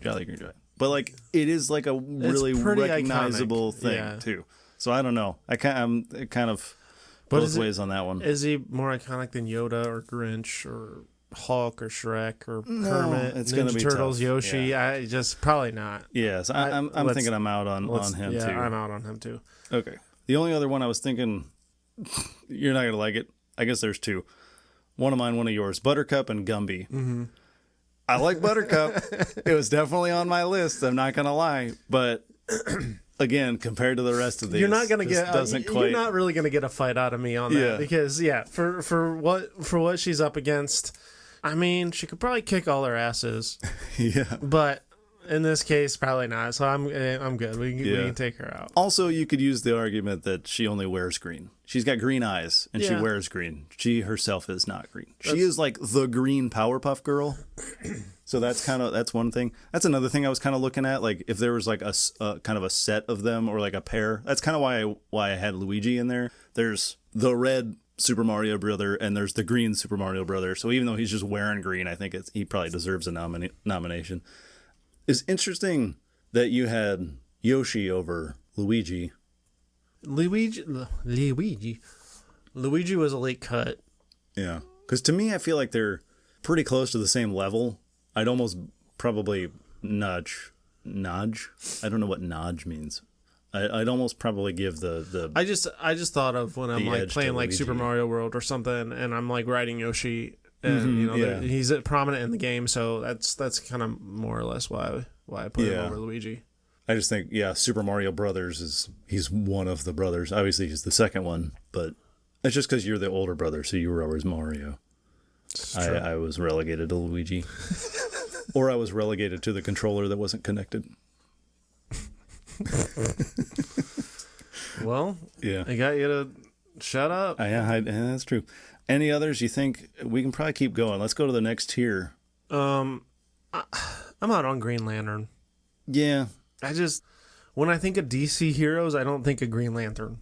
Jolly Green Giant. But like it is like a really recognizable thing too. So I don't know. I'm kind of both ways on that one. Is he more iconic than Yoda or Grinch or Hulk or Shrek or Kermit? It's Ninja gonna be Turtles, tough. Yoshi. Yeah. I just probably not. Yes, I'm thinking I'm out on him too. Yeah, I'm out on him too. Okay. The only other one I was thinking, you're not gonna like it. I guess there's 2. One of mine, one of yours. Buttercup and Gumby. Mm-hmm. I like Buttercup. It was definitely on my list. I'm not gonna lie, but again, compared to the rest of these, you're not gonna get. You're not really gonna get a fight out of me on that because for what she's up against, I mean, she could probably kick all their asses. Yeah, but in this case, probably not. So I'm good. We can take her out. Also, you could use the argument that she only wears green. She's got green eyes, and she wears green. She herself is not green. She is like the green Powerpuff Girl. So that's one thing. That's another thing I was kind of looking at. Like if there was like a kind of a set of them or like a pair. That's kind of why I had Luigi in there. There's the red Super Mario brother and there's the green Super Mario brother. So even though he's just wearing green, I think he probably deserves a nomination. It's interesting that you had Yoshi over Luigi. Luigi was a late cut. Yeah, because to me, I feel like they're pretty close to the same level. I'd almost probably nudge. I don't know what nudge means. I'd almost probably give the. I just thought of when I'm like playing like Super Mario World or something, and I'm like riding Yoshi, and he's prominent in the game, so that's kind of more or less why I put him over Luigi. I just think Super Mario Brothers he's one of the brothers. Obviously, he's the second one, but it's just because you're the older brother, so you were always Mario. I was relegated to Luigi. Or I was relegated to the controller that wasn't connected. Well, I got you to shut up. That's true. Any others you think? We can probably keep going. Let's go to the next tier. I'm out on Green Lantern. Yeah. When I think of DC heroes, I don't think of Green Lantern.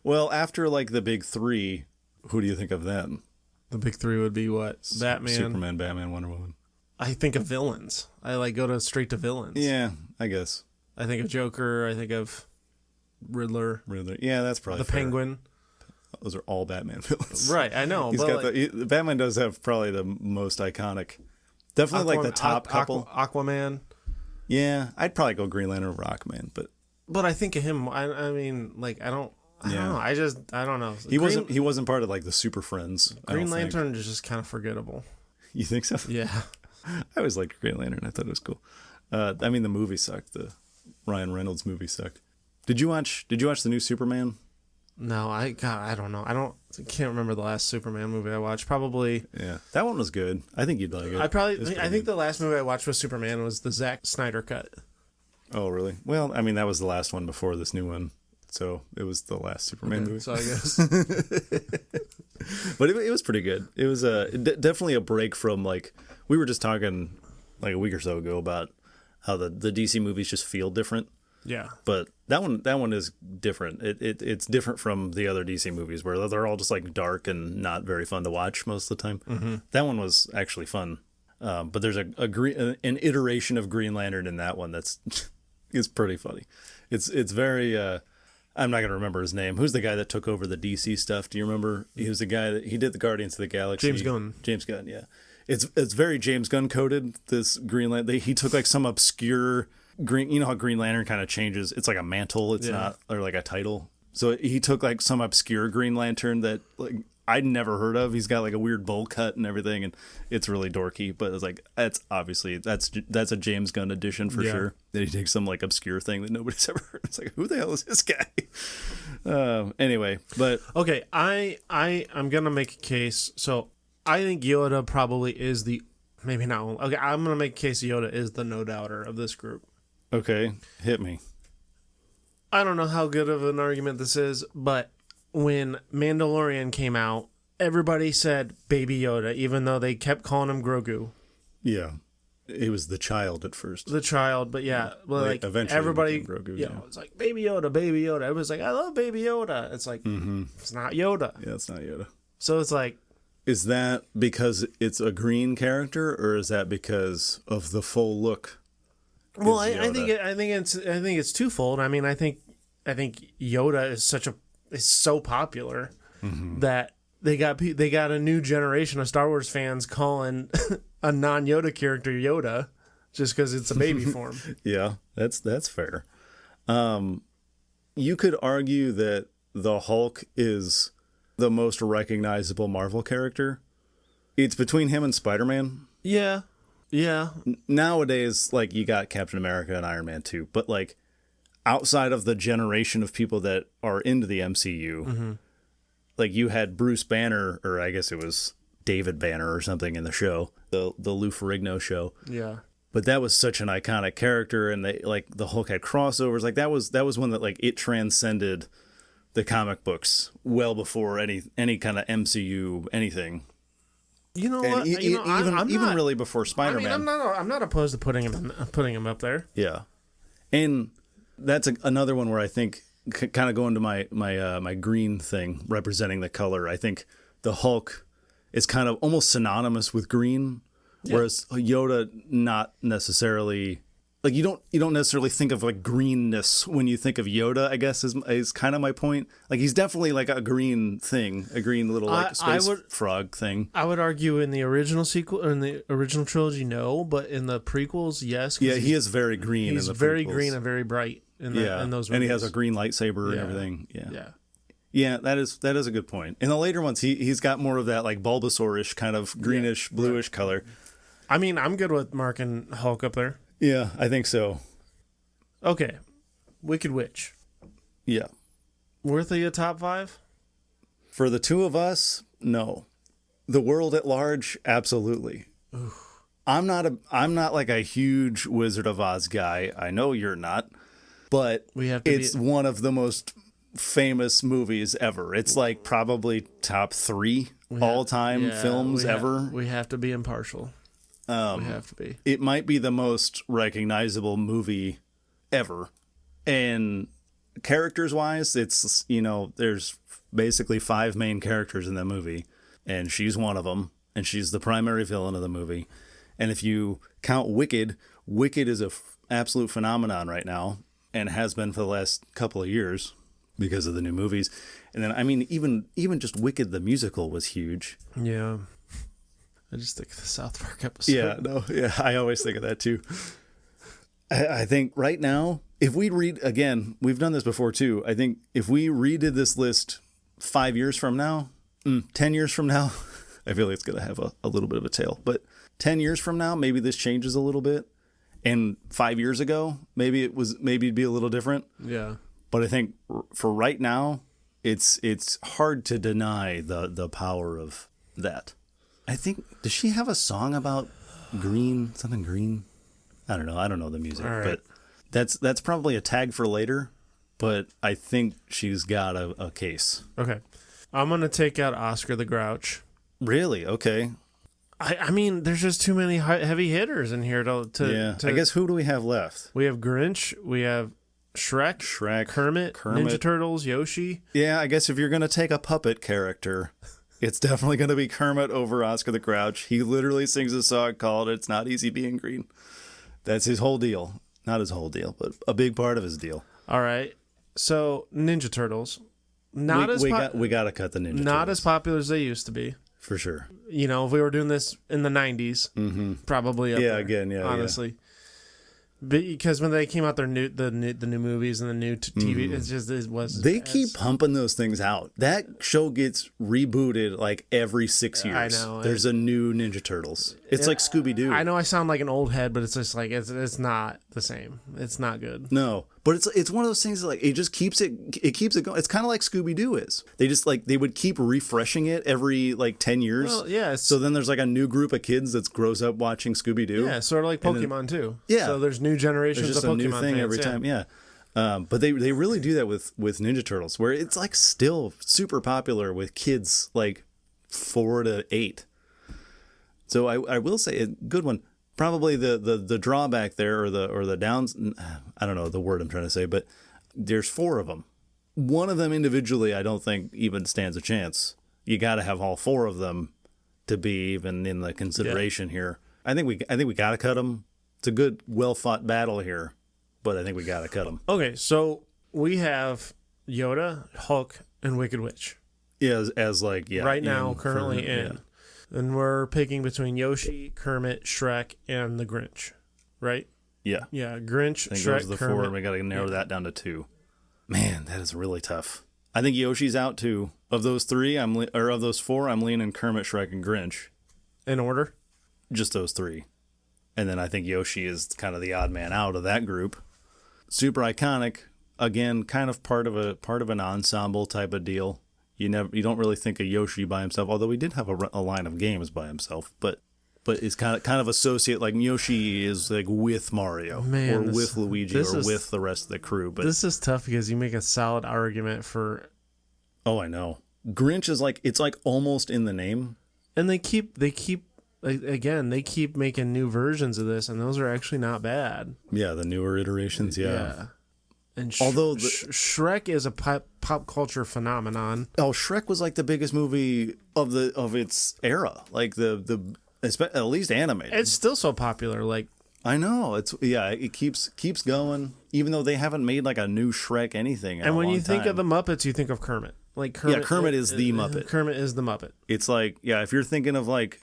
Well, after like the big three, who do you think of then? The big three would be what? Batman, Superman, Batman, Wonder Woman. I think of villains. I go straight to villains. Yeah, I guess. I think of Joker. I think of Riddler. Yeah, that's probably the Penguin. Those are all Batman villains. Right, I know. Batman does have probably the most iconic. Definitely like the top couple. Aquaman. Yeah, I'd probably go Green Lantern over Aquaman, but I think of him. I mean, like I don't know. I don't know. He wasn't part of like the Super Friends. Green Lantern is just kind of forgettable. You think so? Yeah. I always liked Green Lantern. I thought it was cool. I mean, the movie sucked. The Ryan Reynolds movie sucked. Did you watch the new Superman? No, I don't know. I can't remember the last Superman movie I watched. Probably. Yeah, that one was good. I think you'd like it. I think the last movie I watched with Superman was the Zack Snyder cut. Oh, really? Well, I mean, that was the last one before this new one. So it was the last Superman movie. So I guess. But it was pretty good. It was definitely a break from like, we were just talking like a week or so ago about how the DC movies just feel different. Yeah. But that one is different. It's different from the other DC movies where they're all just like dark and not very fun to watch most of the time. Mm-hmm. That one was actually fun. But there's an iteration of Green Lantern in that one that's is pretty funny. It's very I'm not going to remember his name. Who's the guy that took over the DC stuff? Do you remember? He was the guy that he did the Guardians of the Galaxy. James Gunn, yeah. It's very James Gunn coded, this Green Lantern. He took like some obscure green, you know how Green Lantern kind of changes. It's like a mantle, it's not, or like a title. So he took like some obscure Green Lantern that like I'd never heard of. He's got like a weird bowl cut and everything, and it's really dorky. But it's like that's a James Gunn edition for sure. That he takes some like obscure thing that nobody's ever heard. It's like, who the hell is this guy? Anyway, but okay, I'm gonna make a case. So I think Yoda probably is maybe not. Okay, I'm gonna make a case Yoda is the no doubter of this group. Okay, hit me. I don't know how good of an argument this is, but when Mandalorian came out, everybody said Baby Yoda, even though they kept calling him Grogu. Yeah. It was the child at first. The child, but yeah. Well, like eventually everybody, Grogu, it's like, Baby Yoda, Baby Yoda. Everybody's like, I love Baby Yoda. It's like, It's not Yoda. Yeah, it's not Yoda. So it's like. Is that because it's a green character, or is that because of the full look? Well, I think it's twofold. I mean, I think Yoda is so popular that they got a new generation of Star Wars fans calling a non-Yoda character Yoda just because it's a baby form. Yeah, that's fair. You could argue that the Hulk is the most recognizable Marvel character. It's between him and Spider-Man. Yeah. Yeah. Nowadays, like, you got Captain America and Iron Man too, but like outside of the generation of people that are into the MCU, like you had Bruce Banner, or I guess it was David Banner or something in the show, the Lou Ferrigno show. Yeah. But that was such an iconic character, and they like the Hulk had crossovers. Like that was one that like it transcended the comic books well before any kind of MCU anything. You know And what? even really before Spider-Man. I'm not opposed to putting him up there. Yeah, and that's another one where I think kind of going to my green thing representing the color. I think the Hulk is kind of almost synonymous with green. Whereas Yoda, not necessarily, like you don't necessarily think of like greenness when you think of Yoda, I guess is kind of my point. Like he's definitely like a green thing, a green little like space frog thing. I would argue in the original sequel, or in the original trilogy, no, but in the prequels, yes. Yeah, he is very green. He's in the very prequels. green and very bright in those movies. And he has a green lightsaber and everything. Yeah, that is a good point. In the later ones, he's got more of that like Bulbasaur-ish kind of greenish, bluish color. I mean, I'm good with marking Hulk up there. Yeah, I think so. Okay. Wicked Witch. Yeah. Worthy of top 5? For the two of us, no. The world at large, absolutely. Oof. I'm not like a huge Wizard of Oz guy. I know you're not. But it's one of the most famous movies ever. It's like probably top 3 all-time films ever. We have to be impartial. We have to be. It might be the most recognizable movie ever. And characters-wise, it's, there's basically 5 main characters in the movie. And she's one of them. And she's the primary villain of the movie. And if you count Wicked, Wicked is a absolute phenomenon right now. And has been for the last couple of years because of the new movies. And then, I mean, even just Wicked the musical was huge. Yeah. I just think of the South Park episode. I always think of that too. I think right now, if we again, we've done this before too. I think if we redid this list 5 years from now, 10 years from now, I feel like it's going to have a little bit of a tail. But 10 years from now, maybe this changes a little bit. And 5 years ago, maybe it'd be a little different. Yeah. But I think for right now, it's hard to deny the power of that. I think, does she have a song about green, something green? I don't know the music, but that's probably a tag for later, but I think she's got a case. Okay. I'm going to take out Oscar the Grouch. Really? Okay. I mean, there's just too many heavy hitters in here to I guess who do we have left? We have Grinch, we have Shrek, Kermit, Ninja Turtles, Yoshi. Yeah, I guess if you're going to take a puppet character, it's definitely going to be Kermit over Oscar the Grouch. He literally sings a song called It's Not Easy Being Green. That's his whole deal. Not his whole deal, but a big part of his deal. All right. So, Ninja Turtles. We got to cut the Ninja Turtles. Not as popular as they used to be. For sure. If we were doing this in the 90s, probably up there. Honestly. Because when they came out, the new movies and the new TV, it was. They keep pumping those things out. That show gets rebooted like every 6 years. I know. There's a new Ninja Turtles. It's like Scooby Doo. I know I sound like an old head, but it's just like it's not the same. It's not good. No, but it's one of those things that, like, it just keeps it going. It's kind of like Scooby Doo is. They just they would keep refreshing it every like 10 years. Well, yeah. So then there's like a new group of kids that grows up watching Scooby Doo. Yeah, sort of like Pokemon too. Yeah. So there's new generations There's just of a Pokemon new thing fans, every time. Yeah. But they really do that with Ninja Turtles, where it's like still super popular with kids like 4 to 8. So I will say a good one. Probably the drawback there or the downs. I don't know the word I'm trying to say, but there's 4 of them. One of them individually, I don't think even stands a chance. You got to have all 4 of them to be even in the consideration here. I think we got to cut them. It's a good, well-fought battle here, but I think we got to cut them. Okay, so we have Yoda, Hulk, and Wicked Witch. Yeah, as right now, currently in. Yeah. And we're picking between Yoshi, Kermit, Shrek, and the Grinch, right? Yeah. Yeah, Grinch, I think Shrek, those are the Kermit. 4, and we got to narrow that down to 2. Man, that is really tough. I think Yoshi's out too. Of those 3, of those 4, I'm leaning Kermit, Shrek, and Grinch. In order? Just those 3. And then I think Yoshi is kind of the odd man out of that group. Super iconic. Again, kind of part of an ensemble type of deal. You don't really think of Yoshi by himself, although he did have a line of games by himself, but it's kind of associate like Yoshi is like with Mario or with Luigi or with the rest of the crew. But this is tough because you make a solid argument for. Oh, I know. Grinch is like it's like almost in the name, and they keep making new versions of this, and those are actually not bad. Yeah, the newer iterations. Yeah. And although Shrek is a pop culture phenomenon. Oh, Shrek was like the biggest movie of its era, like the at least animated. It's still so popular. Like I know it keeps going, even though they haven't made like a new Shrek anything. And when you think of the Muppets, you think of Kermit. Like Kermit is the Muppet. Kermit is the Muppet. It's like if you're thinking of like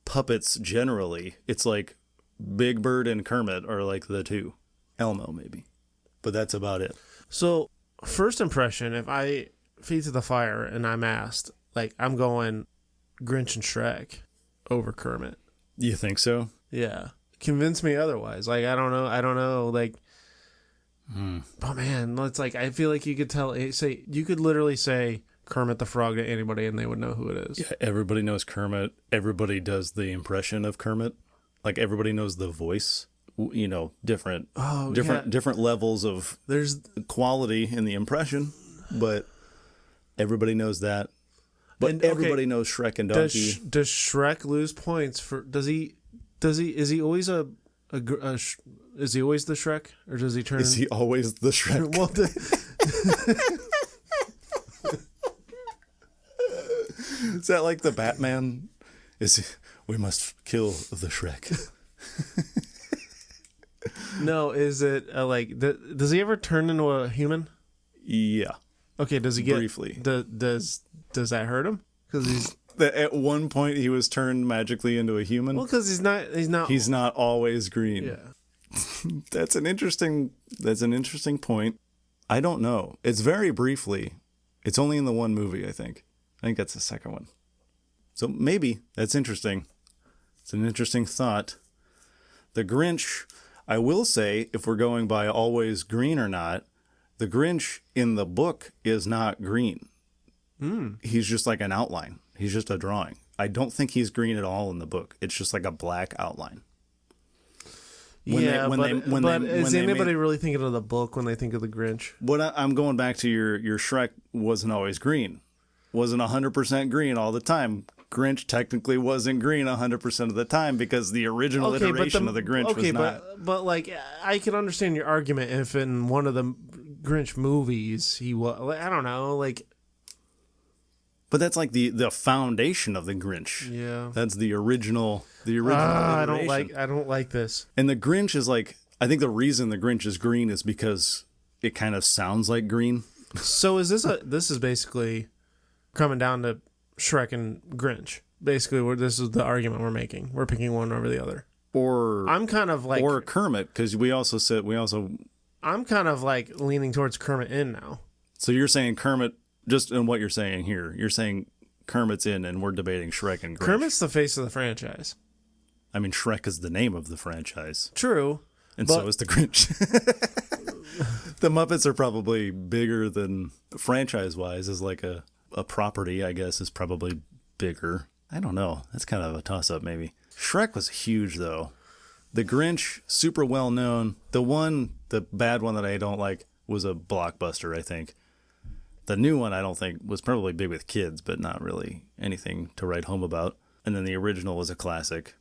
puppets generally, it's like Big Bird and Kermit are like the two. Elmo maybe. But that's about it. So, first impression, if I feed to the fire and I'm asked, like, I'm going Grinch and Shrek over Kermit. You think so? Yeah. Convince me otherwise. Like, I don't know. Like, but man, it's like, I feel like you could you could literally say Kermit the Frog to anybody and they would know who it is. Yeah, everybody knows Kermit. Everybody does the impression of Kermit. Like, everybody knows the voice. You know, different levels of quality in the impression, but everybody knows that. But everybody knows Shrek and Donkey. Does Shrek lose points for? Is he always is he always the Shrek, or does he turn? Is he always the Shrek? Well, is that like the Batman? We must kill the Shrek. No, is it does he ever turn into a human? Yeah. Okay, does he get briefly? Does that hurt him? Because he's at one point he was turned magically into a human. Well, because he's not always green. Yeah. That's an interesting point. I don't know. It's very briefly. It's only in the one movie, I think. I think that's the second one. So maybe that's interesting. It's an interesting thought. The Grinch, I will say, if we're going by always green or not, the Grinch in the book is not green. He's just like an outline. He's just a drawing. I don't think he's green at all in the book. It's just like a black outline. Is anybody really thinking of the book when they think of the Grinch? I'm going back to your Shrek wasn't always green. Wasn't 100% green all the time. Grinch technically wasn't green 100% of the time because the original iteration of the Grinch was not. But like, I can understand your argument if in one of the Grinch movies he was. I don't know, like. But that's like the foundation of the Grinch. Yeah, that's the original. I don't like this. And the Grinch is like. I think the reason the Grinch is green is because it kind of sounds like green. So is this is basically coming down to Shrek and Grinch. Basically, this is the argument we're making. We're picking one over the other. Or I'm kind of like or Kermit because I'm kind of like leaning towards Kermit in now. So you're saying Kermit just in what you're saying here. You're saying Kermit's in, and we're debating Shrek and Grinch. Kermit's the face of the franchise. I mean, Shrek is the name of the franchise. True, and so is the Grinch. The Muppets are probably bigger than franchise-wise as like a property, I guess, is probably bigger. I don't know. That's kind of a toss-up, maybe. Shrek was huge, though. The Grinch, super well-known. The bad one that I don't like was a blockbuster, I think. The new one, I don't think, was probably big with kids, but not really anything to write home about. And then the original was a classic.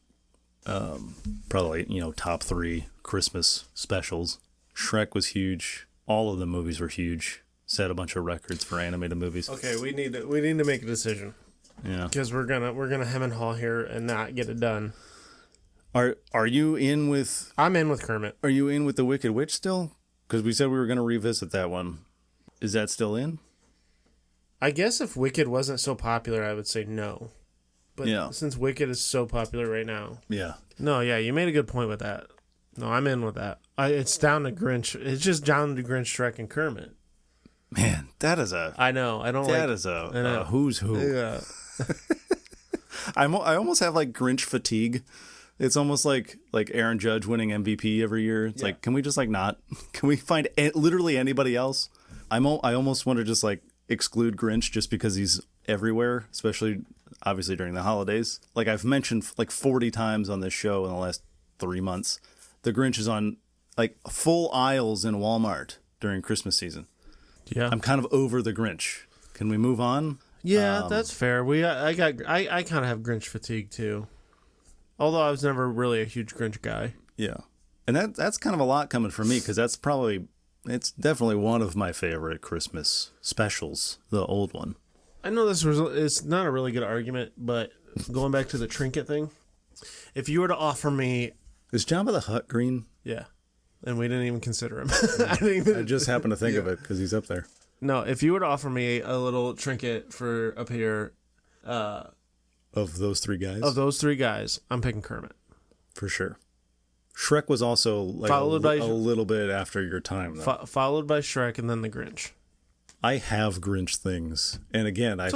Probably, top 3 Christmas specials. Shrek was huge. All of the movies were huge. Set a bunch of records for animated movies. Okay, we need to make a decision. Yeah, because we're gonna hem and haw here and not get it done. Are you in with? I'm in with Kermit. Are you in with the Wicked Witch still? Because we said we were gonna revisit that one. Is that still in? I guess if Wicked wasn't so popular, I would say no. But since Wicked is so popular right now, you made a good point with that. No, I'm in with that. It's down to Grinch. It's just down to Grinch, Shrek, and Kermit. Man, that is a. I know. I don't. That is a who's who. Yeah. I almost have like Grinch fatigue. It's almost like Aaron Judge winning MVP every year. It's like, can we just like not? Can we find literally anybody else? I almost want to just like exclude Grinch just because he's everywhere, especially obviously during the holidays. Like I've mentioned like 40 times on this show in the last 3 months, the Grinch is on like full aisles in Walmart during Christmas season. Yeah. I'm kind of over the Grinch. Can we move on? Yeah, that's fair. I kind of have Grinch fatigue too. Although I was never really a huge Grinch guy. Yeah. And that's kind of a lot coming from me because it's definitely one of my favorite Christmas specials, the old one. I know it's not a really good argument, but going back to the trinket thing, if you were to offer me... Is Jabba the Hutt green? Yeah. And we didn't even consider him. I just happened to think of it because he's up there. No, if you were to offer me a little trinket for up here... of those three guys? I'm picking Kermit. For sure. Shrek was also like a little bit after your time, though. Followed by Shrek and then the Grinch. I have Grinch things. And again, I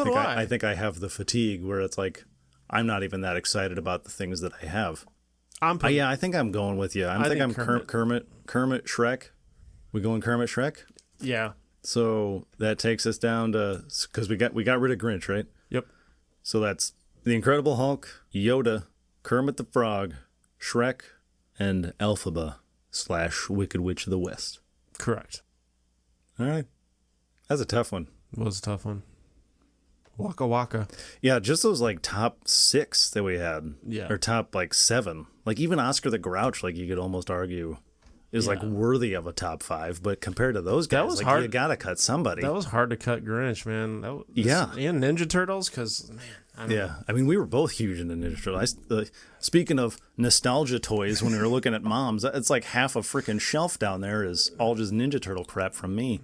think I have the fatigue where it's like, I'm not even that excited about the things that I have. I think I'm going with you. I think I'm Kermit, Shrek. We going Kermit, Shrek? Yeah. So that takes us down to, because we got rid of Grinch, right? Yep. So that's the Incredible Hulk, Yoda, Kermit the Frog, Shrek, and Elphaba / Wicked Witch of the West. Correct. All right. That's a tough one. It was a tough one. Waka Waka. Yeah, just those like top 6 that we had. Yeah. Or top like 7. Like even Oscar the Grouch, like you could almost argue, is like worthy of a top 5. But compared to those guys, like hard. You got to cut somebody. That was hard to cut Grinch, man. And Ninja Turtles, because, man. I mean, we were both huge into Ninja Turtles. Speaking of nostalgia toys, when we were looking at Mom's, it's like half a freaking shelf down there is all just Ninja Turtle crap from me.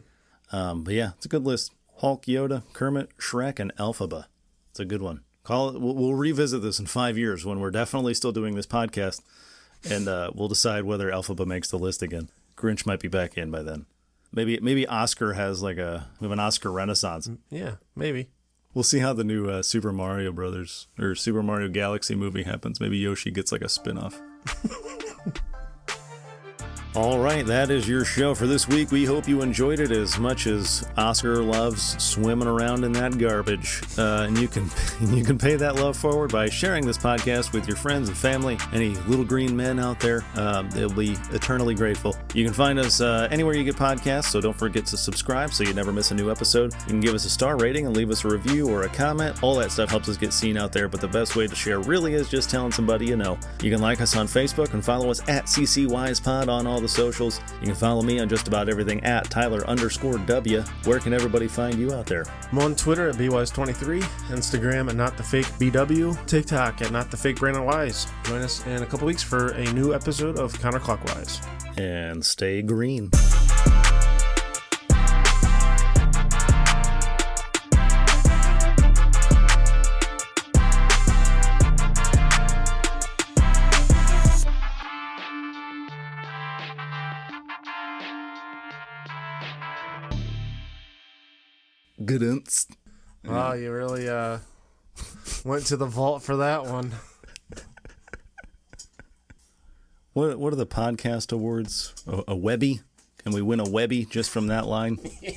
But yeah, it's a good list. Hulk, Yoda, Kermit, Shrek, and Elphaba. It's a good one. We'll revisit this in 5 years when we're definitely still doing this podcast, and we'll decide whether Elphaba makes the list again. Grinch might be back in by then. Maybe Oscar has we have an Oscar renaissance. Yeah, maybe. We'll see how the new Super Mario Brothers or Super Mario Galaxy movie happens. Maybe Yoshi gets like a spin-off. All right, that is your show for this week. We hope you enjoyed it as much as Oscar loves swimming around in that garbage. And you can pay that love forward by sharing this podcast with your friends and family. Any little green men out there, they'll be eternally grateful. You can find us anywhere you get podcasts, so don't forget to subscribe so you never miss a new episode. You can give us a star rating and leave us a review or a comment. All that stuff helps us get seen out there, but the best way to share really is just telling somebody you know. You can like us on Facebook and follow us at CCWisePod on all the socials. You can follow me on just about everything at Tyler_W. Where can everybody find you out there? I'm on Twitter at BWise23, Instagram at NotTheFakeBW, TikTok at NotTheFakeBrandonWise. Join us in a couple weeks for a new episode of Counterclockwise. And stay green. Good. Wow, you really went to the vault for that one. What are the podcast awards? A Webby? Can we win a Webby just from that line? Yeah.